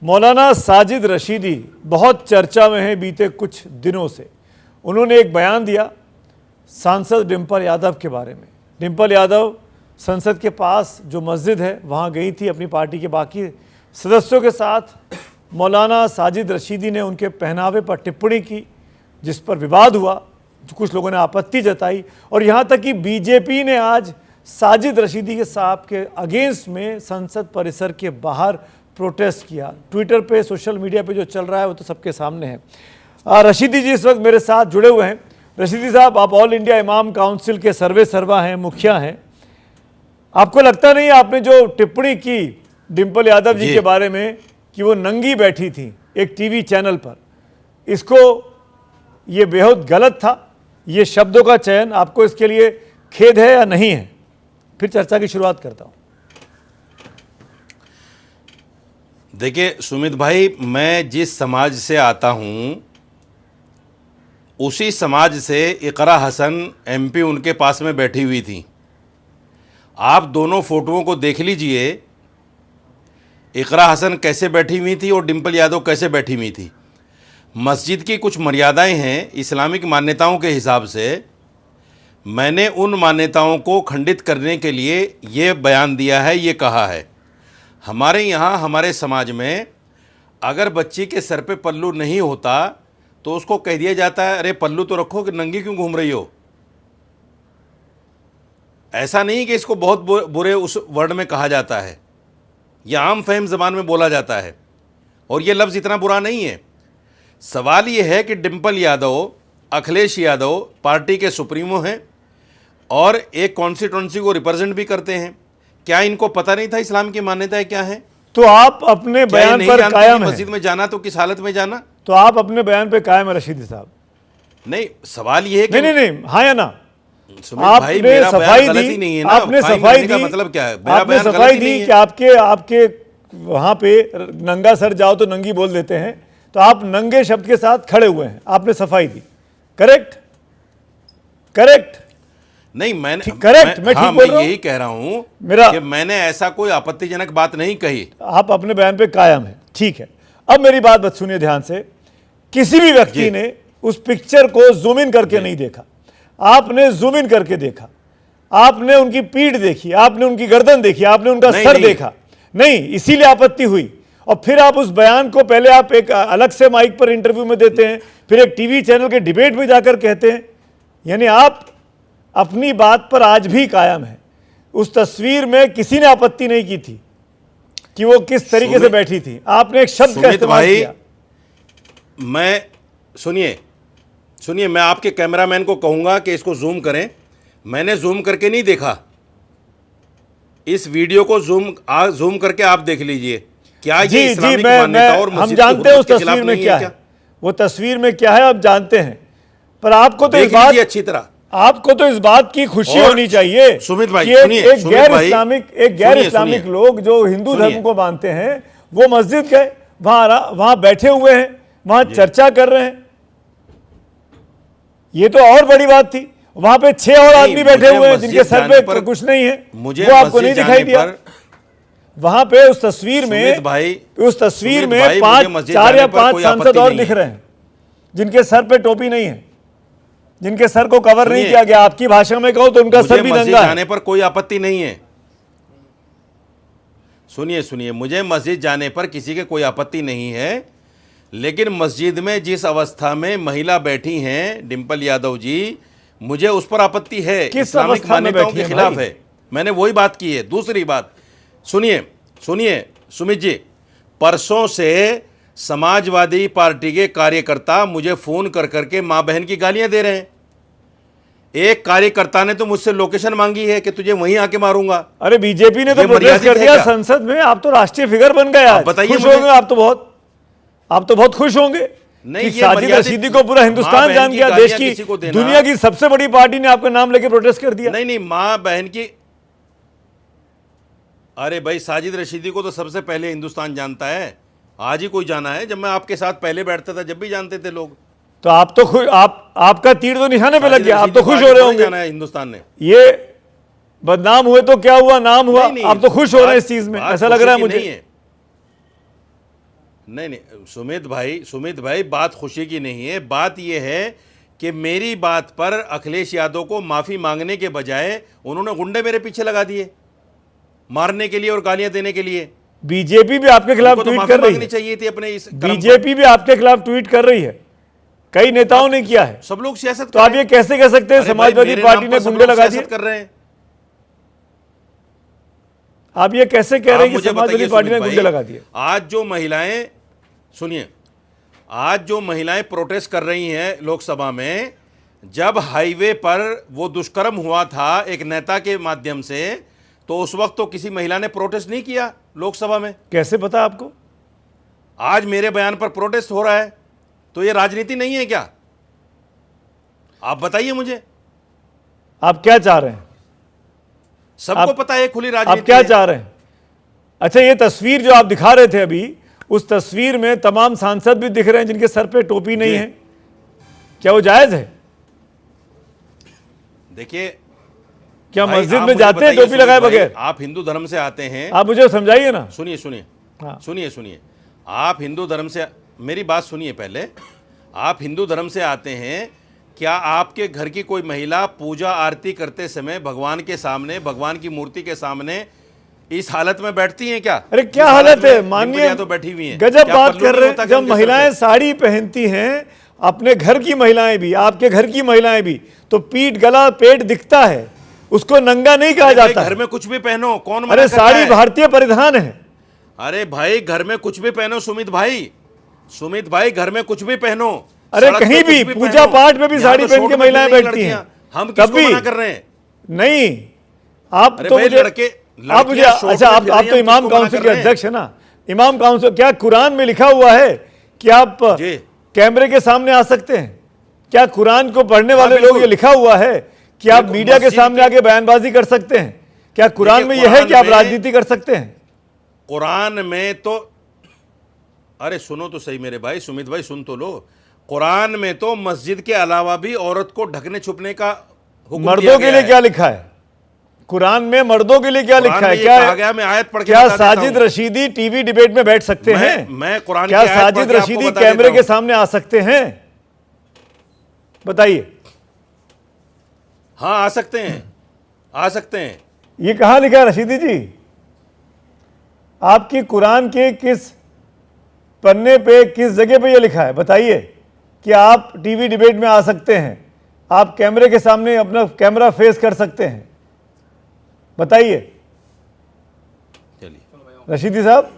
मौलाना साजिद रशीदी बहुत चर्चा में हैं बीते कुछ दिनों से। उन्होंने एक बयान दिया सांसद डिंपल यादव के बारे में। डिंपल यादव संसद के पास जो मस्जिद है वहाँ गई थी अपनी पार्टी के बाकी सदस्यों के साथ। मौलाना साजिद रशीदी ने उनके पहनावे पर टिप्पणी की जिस पर विवाद हुआ, कुछ लोगों ने आपत्ति जताई और यहाँ तक कि बीजेपी ने आज साजिद रशीदी के साहब के अगेंस्ट में संसद परिसर के बाहर प्रोटेस्ट किया। ट्विटर पे, सोशल मीडिया पे जो चल रहा है वो तो सबके सामने है। रशीदी जी इस वक्त मेरे साथ जुड़े हुए हैं। रशीदी साहब, आप ऑल इंडिया इमाम काउंसिल के सर्वे सर्वा हैं, मुखिया हैं। आपको लगता नहीं आपने जो टिप्पणी की डिंपल यादव जी के बारे में कि वो नंगी बैठी थी एक टीवी चैनल पर, इसको ये बेहद गलत था? ये शब्दों का चयन, आपको इसके लिए खेद है या नहीं है? फिर चर्चा की शुरुआत करता हूं। देखिए सुमित भाई, मैं जिस समाज से आता हूं उसी समाज से इकरा हसन एमपी उनके पास में बैठी हुई थी। आप दोनों फोटोओं को देख लीजिए, इकरा हसन कैसे बैठी हुई थी और डिंपल यादव कैसे बैठी हुई थी। मस्जिद की कुछ मर्यादाएं हैं इस्लामिक मान्यताओं के हिसाब से। मैंने उन मान्यताओं को खंडित करने के लिए ये बयान दिया है, ये कहा है। हमारे यहाँ हमारे समाज में अगर बच्ची के सर पे पल्लू नहीं होता तो उसको कह दिया जाता है, अरे पल्लू तो रखो कि नंगी क्यों घूम रही हो। ऐसा नहीं कि इसको बहुत बुरे उस वर्ड में कहा जाता है, यह आम फहम ज़बान में बोला जाता है और ये लफ्ज़ इतना बुरा नहीं है। सवाल ये है कि डिंपल यादव, अखिलेश यादव पार्टी के सुप्रीमो हैं और एक कॉन्स्टिट्यूंसी को रिप्रेजेंट भी करते हैं। क्या इनको पता नहीं था इस्लाम की मान्यताएं क्या है? तो आप अपने बयान पर कायम हैं? मस्जिद में जाना तो किस हालत में जाना? तो आप अपने बयान पे कायम है रशीदी साहब? नहीं, सवाल ये है कि नहीं, हाँ या ना? भाई मेरा बयान गलत ही नहीं है ना। आपने सफाई दी, मतलब क्या है? आपने सफाई दी कि आपके वहां पे नंगा सर जाओ तो नंगी बोल देते हैं, तो आप नंगे शब्द के साथ खड़े हुए हैं, आपने सफाई दी। करेक्ट? करेक्ट नहीं, मैंने करेक्ट, मैं ठीक बोल रहा हूं? यही कह रहा हूं मेरा कि मैंने ऐसा कोई आपत्तिजनक बात नहीं कही। आप अपने बयान पे कायम है, ठीक है। अब मेरी बात सुनिए ध्यान से। किसी भी व्यक्ति ने उस पिक्चर को जूम इन करके नहीं देखा, आपने जूम इन करके देखा। आपने उनकी पीठ देखी, आपने उनकी गर्दन देखी, आपने उनका सर देखा नहीं, इसीलिए आपत्ति हुई। और फिर आप उस बयान को पहले आप एक अलग से माइक पर इंटरव्यू में देते हैं, फिर एक टीवी चैनल के डिबेट में जाकर कहते हैं। यानी आप अपनी बात पर आज भी कायम है। उस तस्वीर में किसी ने आपत्ति नहीं की थी कि वो किस तरीके से बैठी थी। आपने एक शब्द का इस्तेमाल किया। मैं सुनिए, मैं आपके कैमरामैन को कहूंगा कि इसको जूम करें। मैंने जूम करके नहीं देखा, इस वीडियो को जूम करके आप देख लीजिए। क्या ये इस्लामिक मान्यता और हम जानते हैं उस तस्वीर में क्या है, वो तस्वीर में क्या है आप जानते हैं। पर आपको तो अच्छी तरह आपको तो इस बात की खुशी होनी चाहिए सुमित भाई, एक गैर इस्लामिक लोग जो हिंदू धर्म को मानते हैं वो मस्जिद गए, वहां बैठे हुए हैं, वहां चर्चा कर रहे हैं। ये तो और बड़ी बात थी। वहां पे 6 और आदमी बैठे हुए हैं जिनके सर पे कुछ नहीं है, वो आपको नहीं दिखाई दिया। वहां पे उस तस्वीर में 4 या 5 सांसद और दिख रहे हैं जिनके सर पे टोपी नहीं है, जिनके सर को कवर नहीं किया गया। आपकी भाषा में कहो तो उनका सर भी नंगा है। जाने पर कोई आपत्ति नहीं है। सुनिए, मुझे मस्जिद जाने पर किसी के कोई आपत्ति नहीं है, लेकिन मस्जिद में जिस अवस्था में महिला बैठी हैं डिंपल यादव जी, मुझे उस पर आपत्ति है। इस्लामिक मान्यताओं के खिलाफ है। मैंने वही बात की है। दूसरी बात सुनिए सुमित जी, परसों से समाजवादी पार्टी के कार्यकर्ता मुझे फोन कर करके मां बहन की गालियां दे रहे हैं। एक कार्यकर्ता ने तो मुझसे लोकेशन मांगी है कि तुझे वहीं आके मारूंगा। अरे बीजेपी ने तो प्रोटेस्ट कर दिया संसद में। आप तो राष्ट्रीय फिगर बन गए। बताइए, खुश होंगे आप तो बहुत खुश होंगे। नहीं, साजिद रशीदी को पूरा हिंदुस्तान जान गया, देश की दुनिया की सबसे बड़ी पार्टी ने आपका नाम लेके प्रोटेस्ट कर दिया। नहीं, मां बहन की। अरे भाई, साजिद रशीदी को तो सबसे पहले हिंदुस्तान जानता है। आज ही कोई जाना है? जब मैं आपके साथ पहले बैठता था जब भी जानते थे लोग। तो आप तो खुश, आपका तीर तो निशाने पे लग गया, आप तो खुश हो रहे होंगे। जाना है हिंदुस्तान ने। ये बदनाम हुए तो क्या हुआ, नाम हुआ, आप तो खुश हो रहे हैं इस चीज में, ऐसा लग रहा है मुझे। नहीं नहीं सुमित भाई बात खुशी की नहीं है। बात यह है कि मेरी बात पर अखिलेश यादव को माफ़ी मांगने के बजाय उन्होंने गुंडे मेरे पीछे लगा दिए मारने के लिए और गालियां देने के लिए। बीजेपी भी आपके खिलाफ उनको तो ट्वीट माफी कर रही मांगनी है। चाहिए थी अपने इस कर्म पर। बीजेपी भी आपके खिलाफ ट्वीट कर रही है, कई नेताओं ने किया है। सब लोग सियासत तो कर आप रहे ये हैं। कैसे कह सकते हैं अरे भाई, समाजवादी मेरे पार्टी नाम ने पर सब गुंडे लोग लगा दिए? सियासत कर रहे हैं। आप ये कैसे कह रहे आप हैं कि मुझे समाजवादी बताइए पार्टी ने सुमित गुंडे भाई, लगा दिए? आज जो महिलाएं सुनिए, आज जो महिलाएं प्रोटेस्ट कर रही हैं लोकसभा में, जब हाईवे पर वो दुष्कर्म हुआ था एक नेता के माध्यम से, तो उस वक्त तो किसी महिला ने प्रोटेस्ट नहीं किया लोकसभा में। कैसे पता आपको? आज मेरे बयान पर प्रोटेस्ट हो रहा है, तो ये राजनीति नहीं है क्या? आप बताइए मुझे। आप क्या चाह रहे हैं? सबको पता है खुली आप राजनीति क्या है। चाह रहे हैं? अच्छा, ये तस्वीर जो आप दिखा रहे थे अभी, उस तस्वीर में तमाम सांसद भी दिख रहे हैं जिनके सर पे टोपी नहीं जी। है, क्या वो जायज है? देखिए, क्या भाई, मस्जिद आप में मुझे जाते हैं बताइए टोपी लगाए सुमित भाई, बगैर? आप हिंदू धर्म से आते हैं। आप मुझे समझाइए ना। सुनिए सुनिए हाँ। सुनिए सुनिए आप हिंदू धर्म से, मेरी बात सुनिए पहले। आप हिंदू धर्म से आते हैं, क्या आपके घर की कोई महिला पूजा आरती करते समय भगवान के सामने, भगवान की मूर्ति के सामने इस हालत में बैठती हैं क्या? अरे क्या जिस हालत है, में माननीय डिम्पल यादव बैठी हुई हैं। गजब क्या बात पल्लू कर नहीं रहे होता हैं। क्या जब उनके सर महिलाएं पे? साड़ी पहनती हैं, अपने घर की महिलाएं भी, आपके घर की महिलाएं भी, तो पीठ गला पेट दिखता है, उसको नंगा नहीं कहा अरे भाई, जाता घर है। में कुछ भी पहनो, कौन मना अरे कर रहा साड़ी है? भारतीय परिधान है। अरे भाई, घर में कुछ भी पहनो सुमित भाई घर में कुछ भी पहनो। अरे सड़क पे कहीं कुछ भी पहनो। पूजा पाठ में भी यहाँ साड़ी तो पहन शोट के में महिलाएं फिर रही बैठती हैं, लड़कियां। हम तब किसको भी मना कर रहे हैं? नहीं। आप अरे तो भाई, मुझे आप मुझे लड़कियां शोट अच्छा, में आप फिर आप रही तो हैं, हम इमाम किसको मना काउंसिल कर के रहे हैं? अध्यक्ष है ना। इमाम काउंसिल, क्या कुरान में लिखा हुआ है कि आप जी। कैमरे के सामने आ सकते हैं? क्या कुरान को पढ़ने वाले लोग, बिल्कुल। ये लिखा हुआ है कि आप देखो, मीडिया के मस्जिद सामने आके बयानबाजी कर सकते हैं? क्या कुरान में देखिए, यह है कि आप कुरान में- राजनीति कर सकते हैं? कुरान में तो, अरे सुनो तो सही मेरे भाई, सुमित भाई सुन तो लो। कुरान में तो मस्जिद के अलावा भी औरत को ढकने छुपने का हुक्म दिया मर्दों के गया लिए है। क्या लिखा है? कुरान में मर्दों के लिए क्या कुरान लिखा है? में ये कहा गया, क्या मैं आयत पढ़ के क्या बता देता साजिद हूं। रशीदी टीवी डिबेट में बैठ सकते हैं? मैं कुरान क्या की आयत पढ़ साजिद के आपको रशीदी बता कैमरे देता के हूं। सामने आ सकते हैं? बताइए। हाँ, आ सकते हैं, आ सकते हैं। ये कहाँ लिखा है रशीदी जी? आपकी कुरान के किस पन्ने पे, किस जगह पे ये लिखा है? बताइए कि आप टीवी डिबेट में आ सकते हैं, आप कैमरे के सामने अपना कैमरा फेस कर सकते हैं। बताइए चलिए रशीदी साहब।